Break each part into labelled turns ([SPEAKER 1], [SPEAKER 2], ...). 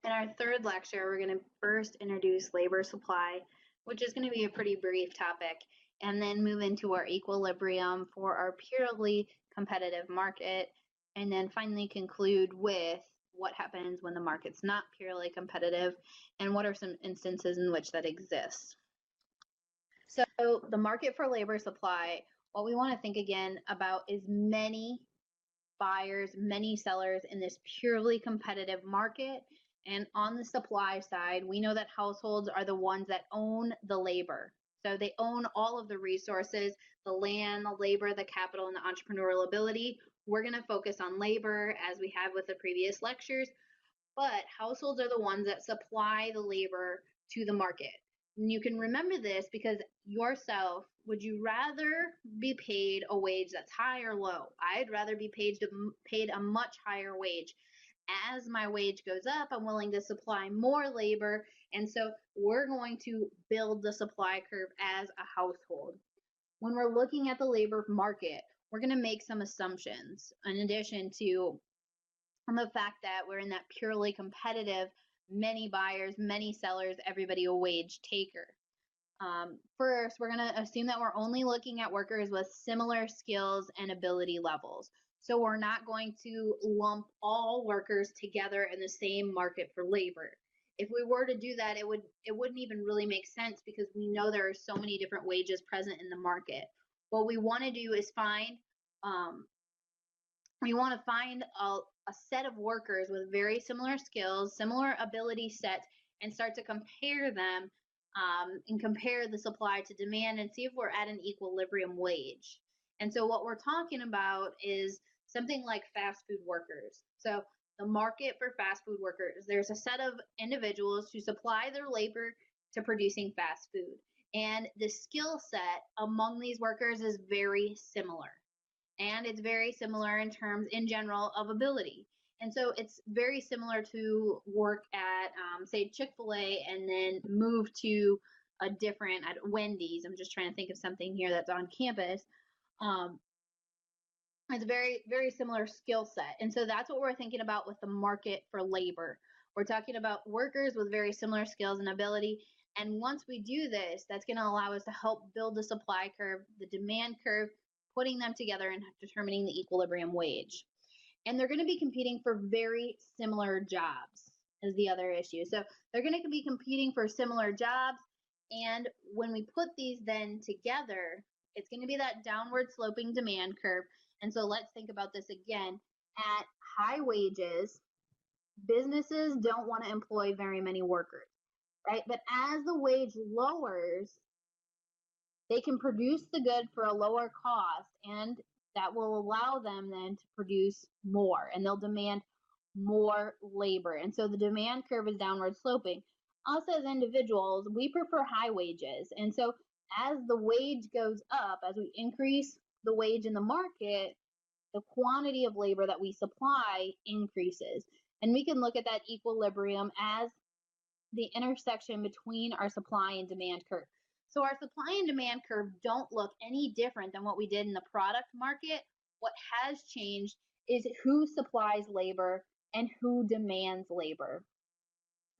[SPEAKER 1] In our third lecture, we're going to first introduce labor supply, which is going to be a pretty brief topic, and then move into our equilibrium for our purely competitive market, and then finally conclude with what happens when the market's not purely competitive and what are some instances in which that exists. So the market for labor supply, what we want to think again about is many buyers, many sellers in this purely competitive market. And on the supply side, we know that households are the ones that own the labor. So they own all of the resources, the land, the labor, the capital, and the entrepreneurial ability. We're going to focus on labor as we have with the previous lectures, but households are the ones that supply the labor to the market. And you can remember this because yourself, would you rather be paid a wage that's high or low? I'd rather be paid a much higher wage. As my wage goes up, I'm willing to supply more labor, and so we're going to build the supply curve as a household. When we're looking at the labor market, we're going to make some assumptions in addition to the fact that we're in that purely competitive, many buyers, many sellers, everybody a wage taker. First, we're going to assume that we're only looking at workers with similar skills and ability levels. So we're not going to lump all workers together in the same market for labor. If we were to do that, it wouldn't even really make sense because we know there are so many different wages present in the market. What we want to do is find a set of workers with very similar skills, similar ability sets, and start to compare them and compare the supply to demand and see if we're at an equilibrium wage. And so what we're talking about is something like fast food workers. So the market for fast food workers, there's a set of individuals who supply their labor to producing fast food. And the skill set among these workers is very similar. And it's very similar in terms, in general, of ability. And so it's very similar to work at, say, Chick-fil-A and then move to a different, at Wendy's. I'm just trying to think of something here that's on campus. It's a very, very similar skill set. And so that's what we're thinking about with the market for labor. We're talking about workers with very similar skills and ability. And once we do this, that's going to allow us to help build the supply curve, the demand curve, putting them together and determining the equilibrium wage. And they're going to be competing for very similar jobs is the other issue. So they're going to be competing for similar jobs. And when we put these then together, it's going to be that downward sloping demand curve. And so let's think about this again. At high wages, businesses don't want to employ very many workers, right? But as the wage lowers, they can produce the good for a lower cost, and that will allow them then to produce more, and they'll demand more labor. And so the demand curve is downward sloping. Us as individuals, we prefer high wages. And so as the wage goes up, as we increase the wage in the market, the quantity of labor that we supply increases. And we can look at that equilibrium as the intersection between our supply and demand curve. So our supply and demand curve don't look any different than what we did in the product market. What has changed is who supplies labor and who demands labor.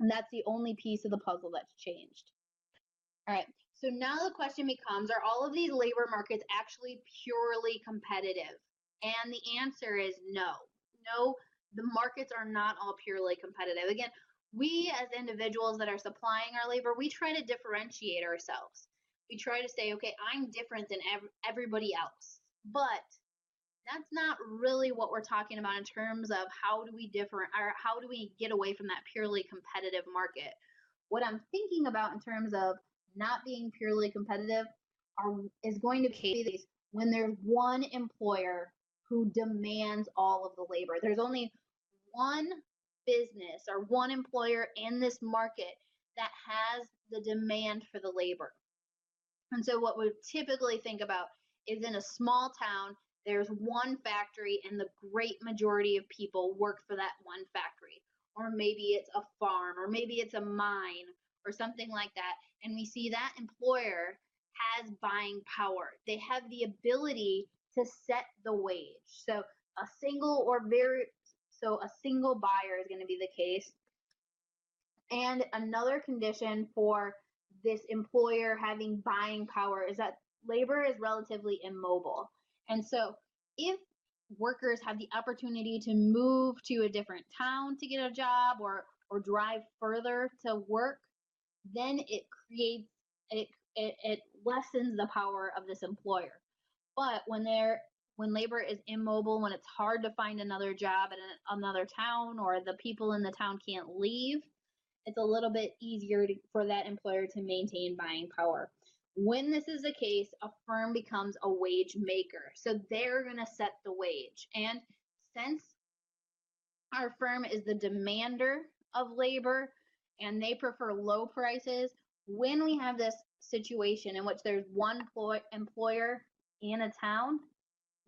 [SPEAKER 1] And that's the only piece of the puzzle that's changed. All right, so now the question becomes, are all of these labor markets actually purely competitive? And the answer is no. No, the markets are not all purely competitive. Again, we as individuals that are supplying our labor, we try to differentiate ourselves. We try to say, okay, I'm different than everybody else. But that's not really what we're talking about in terms of how do we how do we get away from that purely competitive market. What I'm thinking about in terms of not being purely competitive is going to be when there's one employer who demands all of the labor. There's only one business or one employer in this market that has the demand for the labor. And so what we typically think about is in a small town, there's one factory and the great majority of people work for that one factory. Or maybe it's a farm, or maybe it's a mine or something like that. And we see that employer has buying power. They have the ability to set the wage. So a single buyer is going to be the case. And another condition for this employer having buying power is that labor is relatively immobile. And so if workers have the opportunity to move to a different town to get a job or drive further to work, then it lessens the power of this employer. But when labor is immobile, when it's hard to find another job in another town or the people in the town can't leave, it's a little bit easier for that employer to maintain buying power. When this is the case, a firm becomes a wage maker. So they're going to set the wage. And since our firm is the demander of labor and they prefer low prices, when we have this situation in which there's one employer in a town,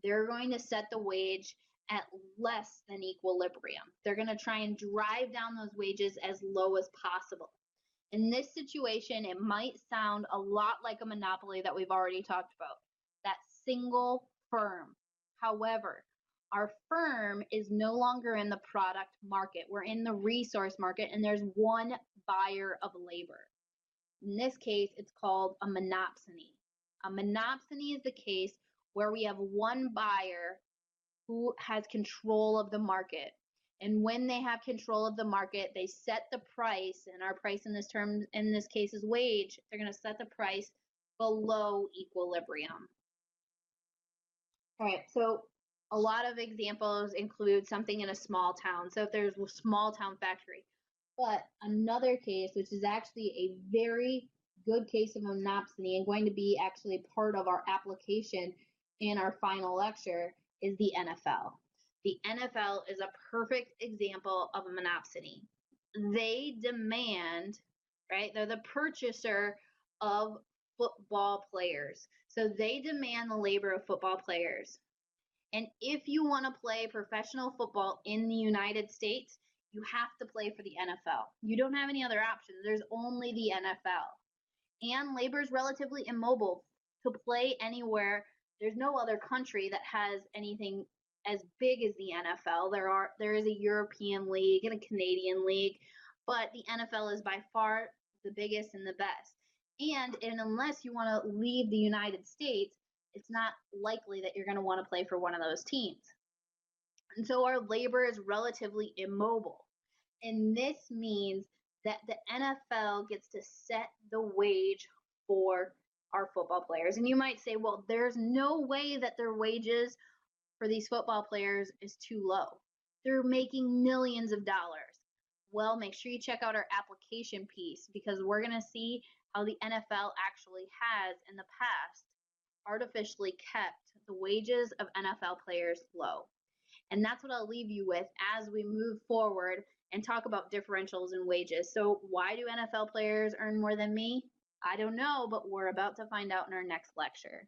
[SPEAKER 1] they're going to set the wage at less than equilibrium. They're going to try and drive down those wages as low as possible. In this situation, it might sound a lot like a monopoly that we've already talked about, that single firm. However, our firm is no longer in the product market. We're in the resource market, and there's one buyer of labor. In this case, it's called a monopsony. A monopsony is the case where we have one buyer who has control of the market. And when they have control of the market, they set the price, and our price in this case is wage. They're going to set the price below equilibrium. All right, so a lot of examples include something in a small town. So if there's a small town factory. But another case, which is actually a very good case of monopsony and going to be actually part of our application in our final lecture, is the NFL. The NFL is a perfect example of a monopsony. They demand, right? They're the purchaser of football players. So they demand the labor of football players. And if you want to play professional football in the United States, you have to play for the NFL. You don't have any other options. There's only the NFL. And labor is relatively immobile. To play anywhere, there's no other country that has anything as big as the NFL. There is a European league and a Canadian league, but the NFL is by far the biggest and the best. And unless you want to leave the United States, it's not likely that you're going to want to play for one of those teams. And so our labor is relatively immobile. And this means that the NFL gets to set the wage for our football players. And you might say, well, there's no way that their wages for these football players is too low. They're making millions of dollars. Well, make sure you check out our application piece, because we're going to see how the NFL actually has in the past artificially kept the wages of NFL players low. And that's what I'll leave you with as we move forward and talk about differentials in wages. So why do NFL players earn more than me? I don't know, but we're about to find out in our next lecture.